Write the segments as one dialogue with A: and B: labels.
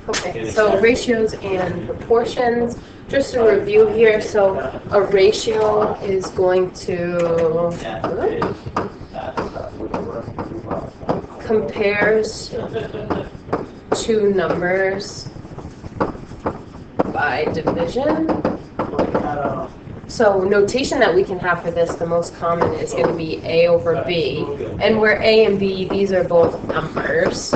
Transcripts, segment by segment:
A: Okay, so ratios and proportions. Just a review here. So a ratio is going to compares two numbers by division. So notation that we can have for this, the most common is going to be A over B. And where A and B, these are both numbers.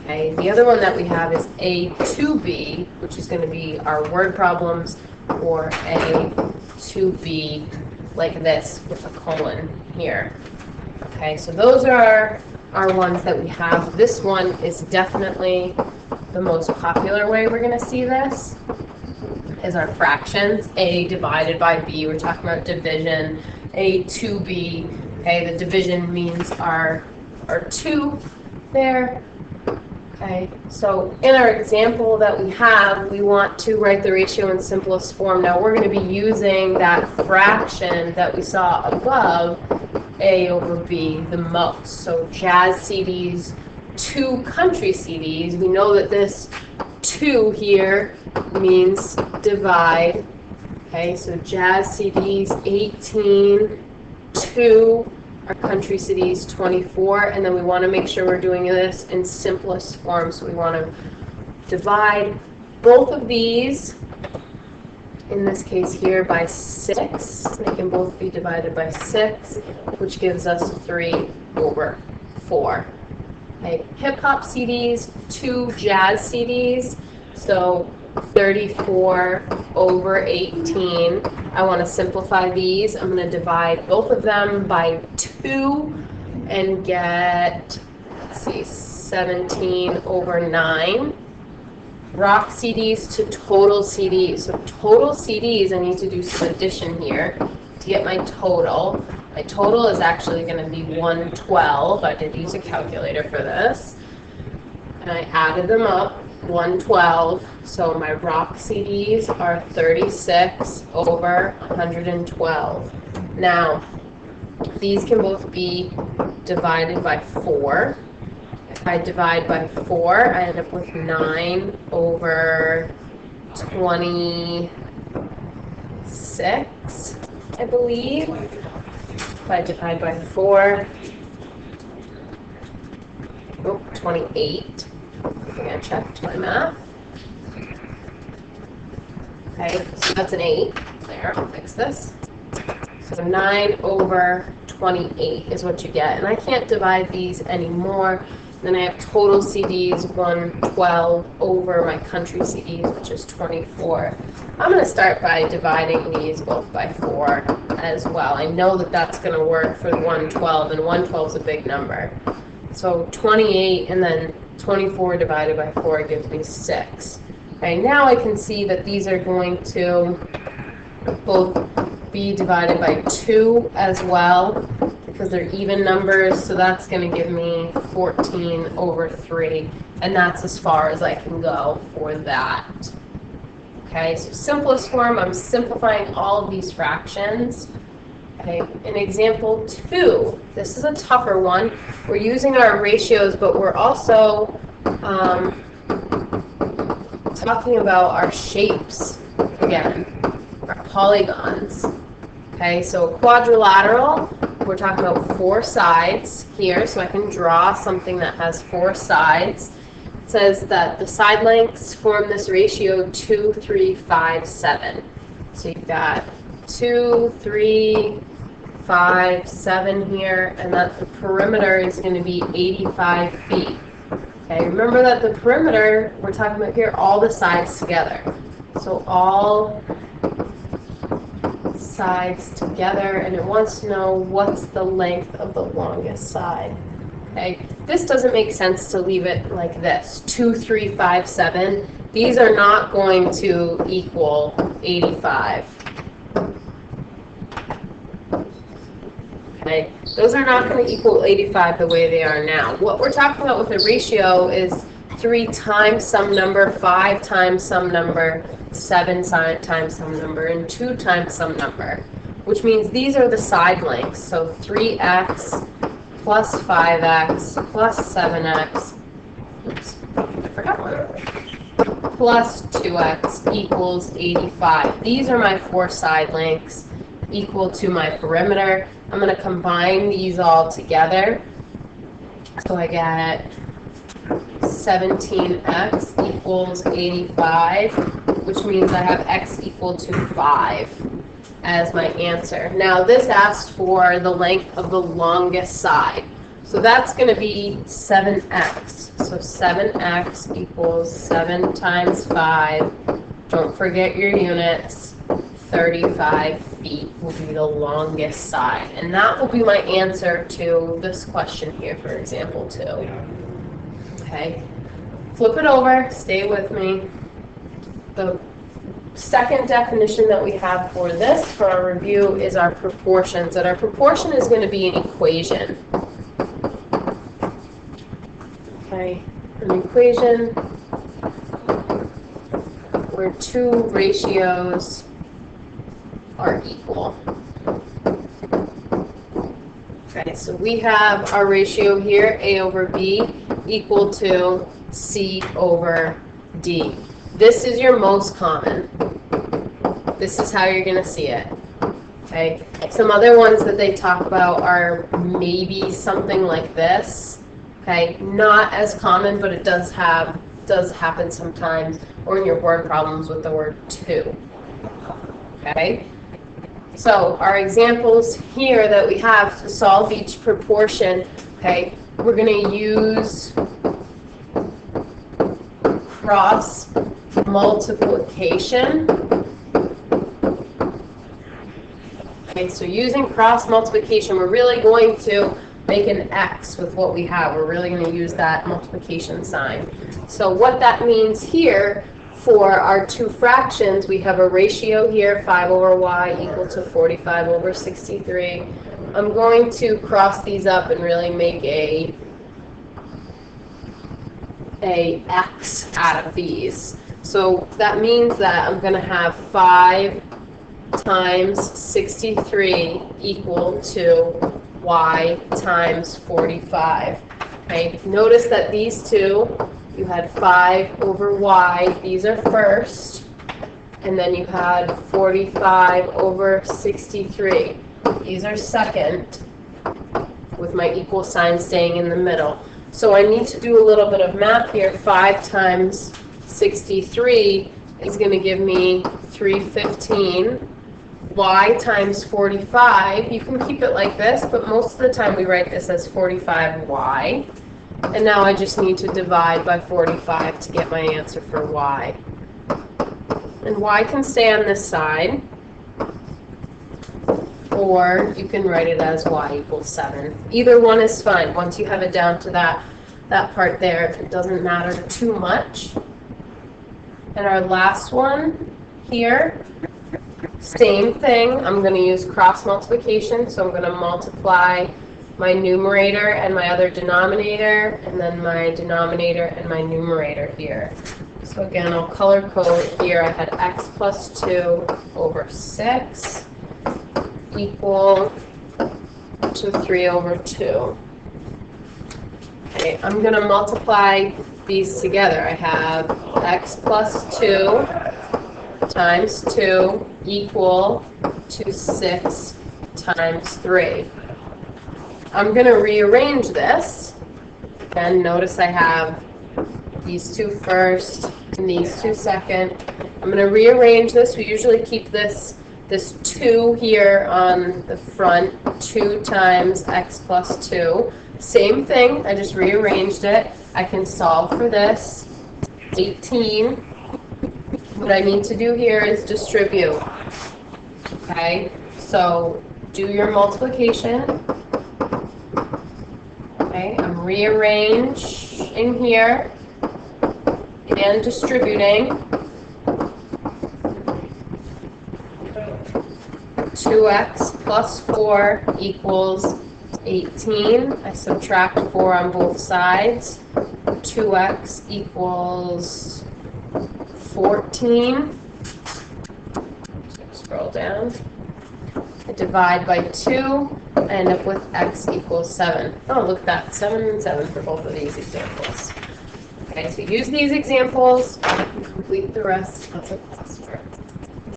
A: Okay, the other one that we have is A to B, which is going to be our word problems, or A to B, like this, with a colon here. Okay, so those are our ones that we have. This one is definitely the most popular way we're going to see this, is our fractions. A divided by B, we're talking about division. A to B, okay, the division means our 2 there. Okay, so in our example that we have, we want to write the ratio in simplest form. Now we're going to be using that fraction that we saw above, A over B, the most. So jazz CDs to country CDs, we know that this 2 here means divide. Okay, so jazz CDs 18 to our country CDs 24, and then we want to make sure we're doing this in simplest form. So we want to divide both of these, in this case here, by 6. They can both be divided by 6, which gives us 3 over 4. Okay, hip-hop CDs to jazz CDs, so 34 over 18. I want to simplify these. I'm going to divide both of them by 2 and get, let's see, 17 over 9. Rock CDs to total CDs. So total CDs, I need to do some addition here to get my total. My total is actually going to be 112. I did use a calculator for this. And I added them up, 112. So my rock CDs are 36 over 112. Now, these can both be divided by 4. If I divide by 4, I end up with 9 over 26, I believe. If I divide by 4, 28. I'm going to check my math. Okay, so that's an 8. There, I'll fix this. So 9 over 28 is what you get. And I can't divide these anymore. Then I have total CDs, 112 over my country CDs, which is 24. I'm going to start by dividing these both by 4 as well. I know that that's going to work for 112, and 112 is a big number. So 28 and then 24 divided by 4 gives me 6. Okay, now I can see that these are going to both be divided by 2 as well, because they're even numbers, so that's going to give me 14 over 3, and that's as far as I can go for that. Okay, so simplest form, I'm simplifying all of these fractions. Okay, in example 2, this is a tougher one. We're using our ratios, but we're also talking about our shapes again, our polygons. Okay, so quadrilateral, we're talking about 4 sides here, so I can draw something that has 4 sides. It says that the side lengths form this ratio 2, 3, 5, 7. So you've got 2, 3, 5, 7 here, and that the perimeter is going to be 85 feet. Okay, remember that the perimeter, we're talking about here, all the sides together. So all sides together, and it wants to know what's the length of the longest side. Okay, this doesn't make sense to leave it like this, 2, 3, 5, 7. These are not going to equal 85. Okay, those are not going to equal 85 the way they are now. What we're talking about with a ratio is 3 times some number, 5 times some number, 7 times some number, and 2 times some number, which means these are the side lengths. So 3x plus 5x plus 7x. Oops, I forgot one. plus 2x equals 85. These are my 4 side lengths equal to my perimeter. I'm going to combine these all together. So I get 17x equals 85, which means I have x equal to 5 as my answer. Now this asks for the length of the longest side. So that's going to be 7x. So 7x equals 7 times 5. Don't forget your units. 35 feet will be the longest side. And that will be my answer to this question here, for example, 2. Okay. Flip it over. Stay with me. The second definition that we have for this, for our review, is our proportions. And our proportion is going to be an equation. Okay. An equation where 2 ratios are equal. Okay, so we have our ratio here, A over B, equal to C over D. This is your most common. This is how you're going to see it. Okay. Some other ones that they talk about are maybe something like this. Okay, not as common, but it does happen sometimes, or in your word problems with the word 2. Okay. So our examples here that we have to solve each proportion, okay, we're going to use cross multiplication. Okay, so using cross multiplication, we're really going to make an x with what we have. We're really going to use that multiplication sign. So what that means here, for our 2 fractions, we have a ratio here, 5 over y equal to 45 over 63. I'm going to cross these up and really make a x out of these. So that means that I'm going to have 5 times 63 equal to y times 45. Okay, notice that these two, you had 5 over y, these are first, and then you had 45 over 63. These are second, with my equal sign staying in the middle. So I need to do a little bit of math here. 5 times 63 is going to give me 315. Y times 45, you can keep it like this, but most of the time we write this as 45y. And now I just need to divide by 45 to get my answer for y. And y can stay on this side, or you can write it as y equals 7. Either one is fine. Once you have it down to that part there, it doesn't matter too much. And our last one here, same thing. I'm going to use cross multiplication, so I'm going to multiply my numerator and my other denominator, and then my denominator and my numerator here. So again, I'll color code here. I had x plus 2 over 6 equal to 3 over 2. Okay, I'm going to multiply these together. I have x plus 2 times 2 equal to 6 times 3. I'm going to rearrange this, and notice I have these 2 first and these 2 second. I'm going to rearrange this. We usually keep this 2 here on the front, 2 times x plus 2. Same thing, I just rearranged it. I can solve for this. 18. What I need to do here is distribute. Okay, so do your multiplication. Okay, I'm rearranging here and distributing. 2x plus 4 equals 18. I subtract 4 on both sides. 2x equals 14. Scroll down. I divide by 2. I end up with x equals 7. Oh, look at that. 7 and 7 for both of these examples. Okay, so use these examples, complete the rest of the classwork.